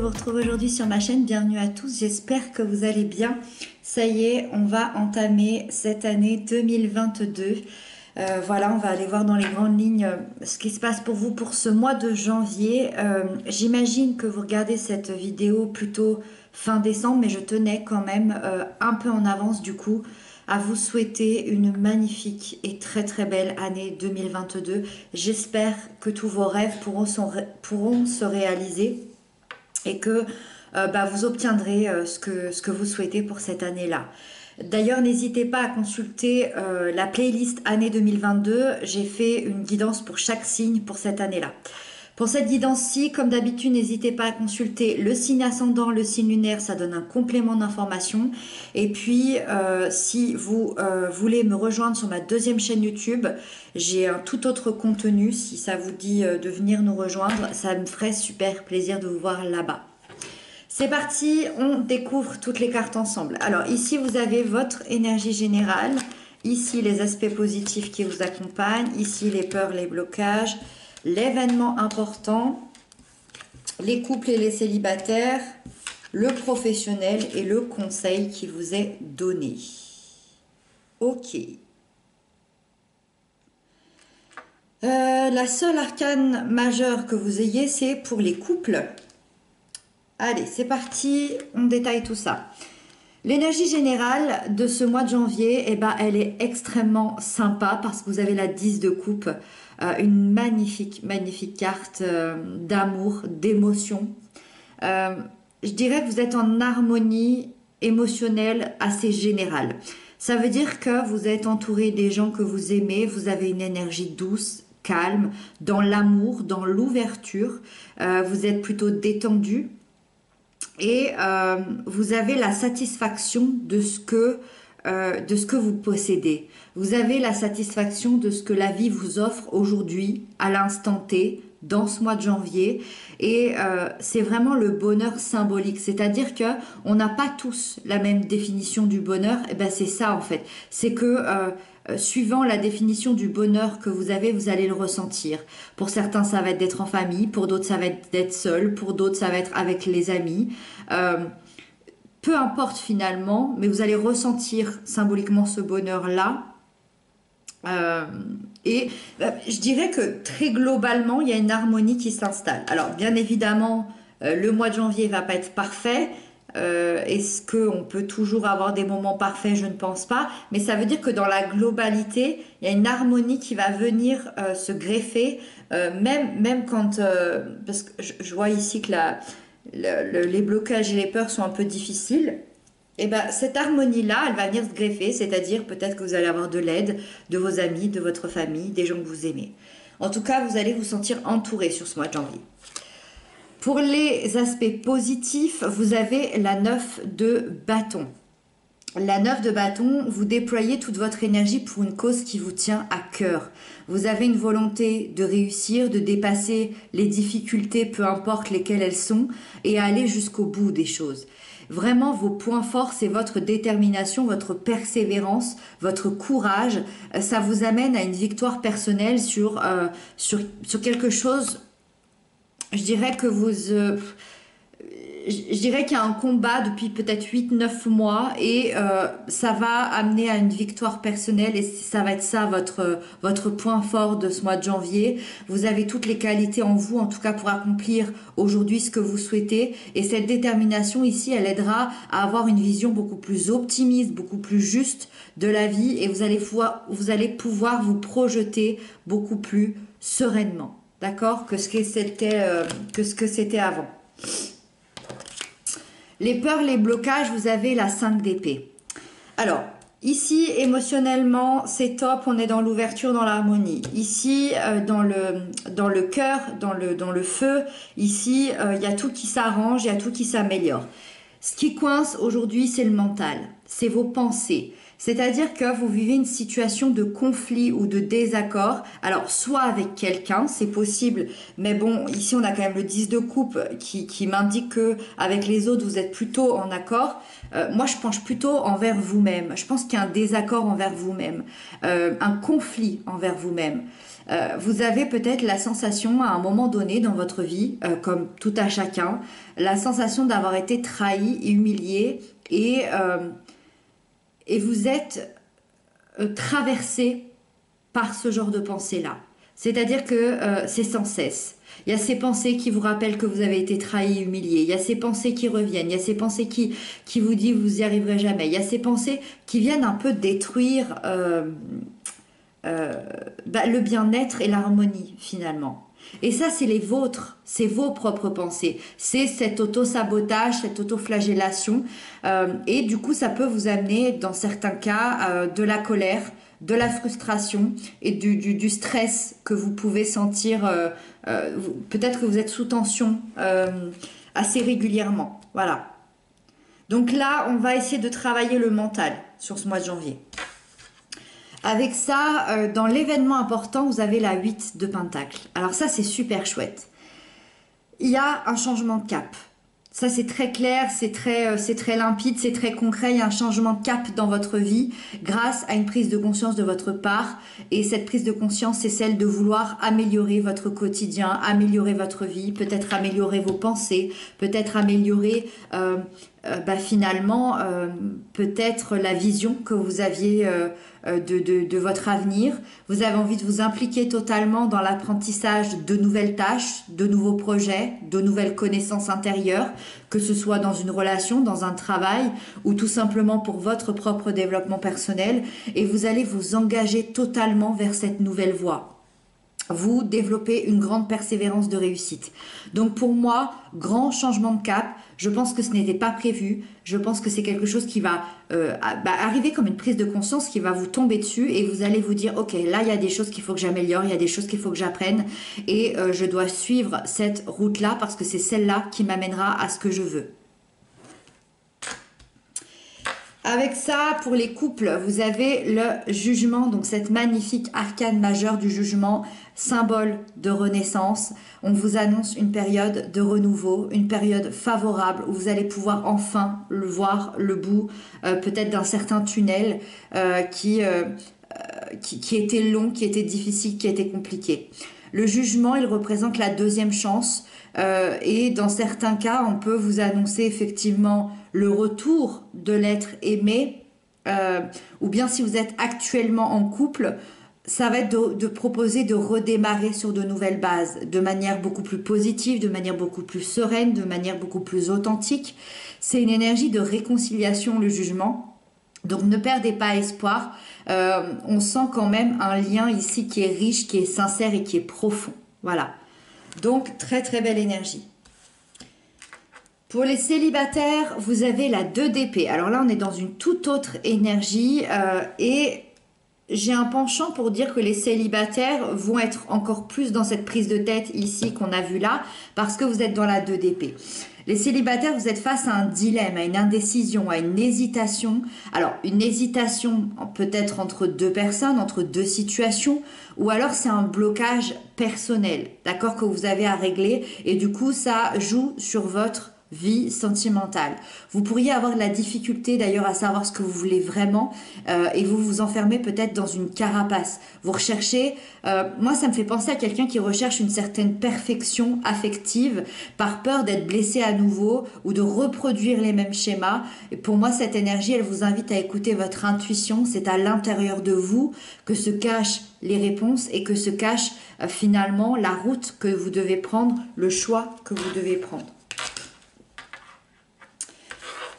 vous retrouve aujourd'hui sur ma chaîne. Bienvenue à tous, j'espère que vous allez bien. Ça y est, on va entamer cette année 2022. Voilà, on va aller voir dans les grandes lignes ce qui se passe pour vous pour ce mois de janvier. J'imagine que vous regardez cette vidéo plutôt fin décembre, mais je tenais quand même un peu en avance du coup à vous souhaiter une magnifique et très très belle année 2022. J'espère que tous vos rêves pourront se réaliser et que vous obtiendrez ce que vous souhaitez pour cette année-là. D'ailleurs, n'hésitez pas à consulter la playlist année 2022. J'ai fait une guidance pour chaque signe pour cette année-là. Pour cette guidance-ci, comme d'habitude, n'hésitez pas à consulter le signe ascendant, le signe lunaire, ça donne un complément d'information. Et puis, si vous voulez me rejoindre sur ma deuxième chaîne YouTube, j'ai un tout autre contenu. Si ça vous dit de venir nous rejoindre, ça me ferait super plaisir de vous voir là-bas. C'est parti, on découvre toutes les cartes ensemble. Alors ici, vous avez votre énergie générale. Ici, les aspects positifs qui vous accompagnent. Ici, les peurs, les blocages. L'événement important, les couples et les célibataires, le professionnel et le conseil qui vous est donné. Ok. La seule arcane majeure que vous ayez, c'est pour les couples. Allez, c'est parti, on détaille tout ça. L'énergie générale de ce mois de janvier, elle est extrêmement sympa parce que vous avez la 10 de coupe, une magnifique carte d'amour, d'émotion. Je dirais que vous êtes en harmonie émotionnelle assez générale. Ça veut dire que vous êtes entouré des gens que vous aimez, vous avez une énergie douce, calme, dans l'amour, dans l'ouverture, vous êtes plutôt détendu. Et vous avez la satisfaction de ce que vous possédez. Vous avez la satisfaction de ce que la vie vous offre aujourd'hui, à l'instant T, dans ce mois de janvier. Et c'est vraiment le bonheur symbolique. C'est-à-dire que on n'a pas tous la même définition du bonheur. Et c'est ça en fait. C'est que suivant la définition du bonheur que vous avez, vous allez le ressentir. Pour certains, ça va être d'être en famille. Pour d'autres, ça va être d'être seul. Pour d'autres, ça va être avec les amis. Peu importe finalement, mais vous allez ressentir symboliquement ce bonheur-là. Je dirais que très globalement, il y a une harmonie qui s'installe. Alors, bien évidemment, le mois de janvier va pas être parfait. Est-ce qu'on peut toujours avoir des moments parfaits? Je ne pense pas. Mais ça veut dire que dans la globalité, il y a une harmonie qui va venir se greffer, même quand... parce que je vois ici que les blocages et les peurs sont un peu difficiles. Et cette harmonie-là, elle va venir se greffer, c'est-à-dire peut-être que vous allez avoir de l'aide de vos amis, de votre famille, des gens que vous aimez. En tout cas, vous allez vous sentir entouré sur ce mois de janvier. Pour les aspects positifs, vous avez la 9 de bâton. La 9 de bâton, vous déployez toute votre énergie pour une cause qui vous tient à cœur. Vous avez une volonté de réussir, de dépasser les difficultés, peu importe lesquelles elles sont, et à aller jusqu'au bout des choses. Vraiment, vos points forts, c'est votre détermination, votre persévérance, votre courage. Ça vous amène à une victoire personnelle sur quelque chose. Je dirais que je dirais qu'il y a un combat depuis peut-être 8-9 mois et ça va amener à une victoire personnelle et ça va être ça votre point fort de ce mois de janvier. Vous avez toutes les qualités en vous, en tout cas pour accomplir aujourd'hui ce que vous souhaitez. Et cette détermination ici, elle aidera à avoir une vision beaucoup plus optimiste, beaucoup plus juste de la vie et vous allez pouvoir vous projeter beaucoup plus sereinement. D'accord, que ce que c'était avant. Les peurs, les blocages, vous avez la 5 d'épée. Alors, ici, émotionnellement, c'est top, on est dans l'ouverture, dans l'harmonie. Ici, dans le cœur, dans le feu, ici, il y a tout qui s'arrange, il y a tout qui s'améliore. Ce qui coince aujourd'hui, c'est le mental, c'est vos pensées. C'est-à-dire que vous vivez une situation de conflit ou de désaccord. Alors, soit avec quelqu'un, c'est possible, mais bon, ici on a quand même le 10 de coupe qui m'indique que avec les autres, vous êtes plutôt en accord. Moi, je penche plutôt envers vous-même. Je pense qu'il y a un désaccord envers vous-même, un conflit envers vous-même. Vous avez peut-être la sensation à un moment donné dans votre vie, comme tout à chacun, la sensation d'avoir été trahi, humilié et vous êtes traversé par ce genre de pensée-là. C'est-à-dire que c'est sans cesse. Il y a ces pensées qui vous rappellent que vous avez été trahi, humilié. Il y a ces pensées qui reviennent. Il y a ces pensées qui vous disent vous n'y arriverez jamais. Il y a ces pensées qui viennent un peu détruire le bien-être et l'harmonie finalement. Et ça, c'est les vôtres, c'est vos propres pensées. C'est cet auto-sabotage, cette auto-flagellation. Et du coup, ça peut vous amener, dans certains cas, de la colère, de la frustration et du stress que vous pouvez sentir. Peut-être que vous êtes sous tension assez régulièrement. Voilà. Donc là, on va essayer de travailler le mental sur ce mois de janvier. Avec ça, dans l'événement important, vous avez la 8 de Pentacle. Alors ça, c'est super chouette. Il y a un changement de cap. Ça, c'est très clair, c'est très limpide, c'est très concret. Il y a un changement de cap dans votre vie grâce à une prise de conscience de votre part. Et cette prise de conscience, c'est celle de vouloir améliorer votre quotidien, améliorer votre vie, peut-être améliorer vos pensées, peut-être améliorer finalement peut-être la vision que vous aviez de votre avenir. Vous avez envie de vous impliquer totalement dans l'apprentissage de nouvelles tâches, de nouveaux projets, de nouvelles connaissances intérieures, que ce soit dans une relation, dans un travail ou tout simplement pour votre propre développement personnel. Et vous allez vous engager totalement vers cette nouvelle voie. Vous développez une grande persévérance de réussite. Donc pour moi, grand changement de cap. Je pense que ce n'était pas prévu. Je pense que c'est quelque chose qui va arriver comme une prise de conscience qui va vous tomber dessus et vous allez vous dire ok, là il y a des choses qu'il faut que j'améliore, il y a des choses qu'il faut que j'apprenne et je dois suivre cette route-là parce que c'est celle-là qui m'amènera à ce que je veux. Avec ça, pour les couples, vous avez le jugement, donc cette magnifique arcane majeure du jugement, symbole de renaissance. On vous annonce une période de renouveau, une période favorable où vous allez pouvoir enfin voir le bout peut-être d'un certain tunnel qui était long, qui était difficile, qui était compliqué. Le jugement, il représente la deuxième chance et dans certains cas, on peut vous annoncer effectivement le retour de l'être aimé ou bien si vous êtes actuellement en couple, ça va être de proposer de redémarrer sur de nouvelles bases, de manière beaucoup plus positive, de manière beaucoup plus sereine, de manière beaucoup plus authentique. C'est une énergie de réconciliation, le jugement. Donc ne perdez pas espoir. On sent quand même un lien ici qui est riche, qui est sincère et qui est profond. Voilà. Donc très très belle énergie. Pour les célibataires, vous avez la 2 d'épée. Alors là, on est dans une toute autre énergie et j'ai un penchant pour dire que les célibataires vont être encore plus dans cette prise de tête ici qu'on a vu là parce que vous êtes dans la 2 d'épée. Les célibataires, vous êtes face à un dilemme, à une indécision, à une hésitation. Alors, une hésitation peut-être entre deux personnes, entre deux situations, ou alors c'est un blocage personnel, d'accord, que vous avez à régler et du coup, ça joue sur votre vie sentimentale. Vous pourriez avoir de la difficulté d'ailleurs à savoir ce que vous voulez vraiment et vous vous enfermez peut-être dans une carapace. Vous recherchez, moi ça me fait penser à quelqu'un qui recherche une certaine perfection affective par peur d'être blessé à nouveau ou de reproduire les mêmes schémas. Et pour moi cette énergie, elle vous invite à écouter votre intuition. C'est à l'intérieur de vous que se cachent les réponses et que se cache finalement la route que vous devez prendre, le choix que vous devez prendre.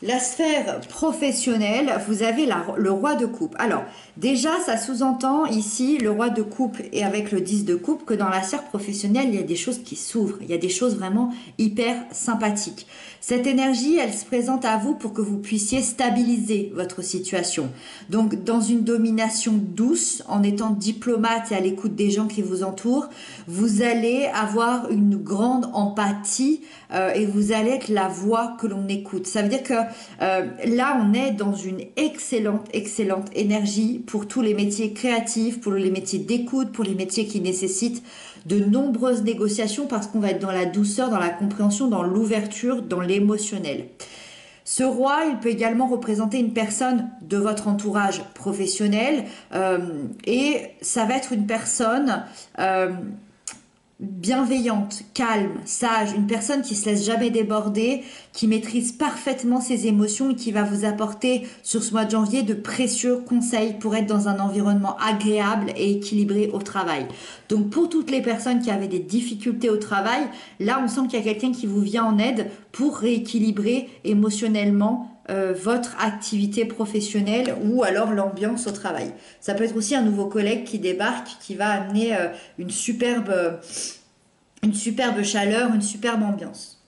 La sphère professionnelle, vous avez le roi de coupe. Alors, déjà, ça sous-entend ici, le roi de coupe et avec le 10 de coupe, que dans la sphère professionnelle, il y a des choses qui s'ouvrent. Il y a des choses vraiment hyper sympathiques. Cette énergie, elle se présente à vous pour que vous puissiez stabiliser votre situation. Donc, dans une domination douce, en étant diplomate et à l'écoute des gens qui vous entourent, vous allez avoir une grande empathie et vous allez être la voix que l'on écoute. Ça veut dire que là, on est dans une excellente énergie pour tous les métiers créatifs, pour les métiers d'écoute, pour les métiers qui nécessitent de nombreuses négociations parce qu'on va être dans la douceur, dans la compréhension, dans l'ouverture, dans l'émotionnel. Ce roi, il peut également représenter une personne de votre entourage professionnel et ça va être une personne bienveillante, calme, sage, une personne qui se laisse jamais déborder, qui maîtrise parfaitement ses émotions et qui va vous apporter sur ce mois de janvier de précieux conseils pour être dans un environnement agréable et équilibré au travail. Donc pour toutes les personnes qui avaient des difficultés au travail, là on sent qu'il y a quelqu'un qui vous vient en aide pour rééquilibrer émotionnellement votre activité professionnelle ou alors l'ambiance au travail. Ça peut être aussi un nouveau collègue qui débarque, qui va amener une superbe chaleur, une superbe ambiance.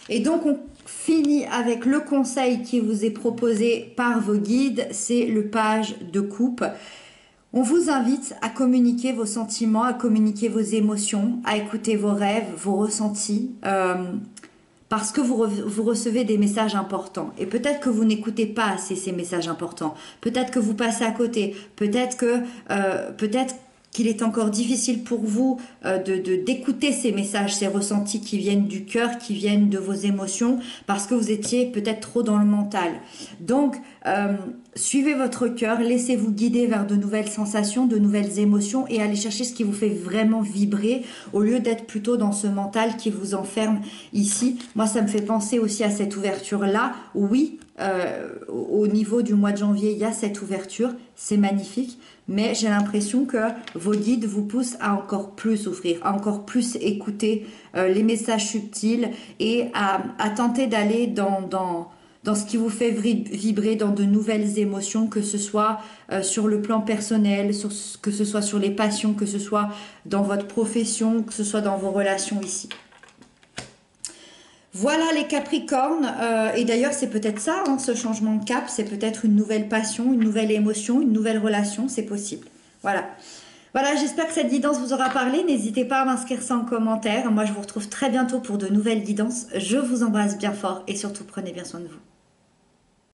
Et donc on finit avec le conseil qui vous est proposé par vos guides, c'est le page de coupe. On vous invite à communiquer vos sentiments, à communiquer vos émotions, à écouter vos rêves, vos ressentis, parce que vous recevez des messages importants. Et peut-être que vous n'écoutez pas assez ces messages importants. Peut-être que vous passez à côté. Peut-être qu'il est encore difficile pour vous d'écouter ces messages, ces ressentis qui viennent du cœur, qui viennent de vos émotions, parce que vous étiez peut-être trop dans le mental. Donc, suivez votre cœur, laissez-vous guider vers de nouvelles sensations, de nouvelles émotions et allez chercher ce qui vous fait vraiment vibrer au lieu d'être plutôt dans ce mental qui vous enferme ici. Moi, ça me fait penser aussi à cette ouverture-là. Oui, au niveau du mois de janvier, il y a cette ouverture, c'est magnifique, mais j'ai l'impression que vos guides vous poussent à encore plus offrir, à encore plus écouter les messages subtils et à tenter d'aller dans ce qui vous fait vibrer dans de nouvelles émotions, que ce soit sur le plan personnel, que ce soit sur les passions, que ce soit dans votre profession, que ce soit dans vos relations ici. Voilà les Capricornes, et d'ailleurs c'est peut-être ça, hein, ce changement de cap, c'est peut-être une nouvelle passion, une nouvelle émotion, une nouvelle relation, c'est possible. Voilà. Voilà, j'espère que cette guidance vous aura parlé. N'hésitez pas à m'inscrire ça en commentaire. Moi, je vous retrouve très bientôt pour de nouvelles guidances. Je vous embrasse bien fort et surtout, prenez bien soin de vous.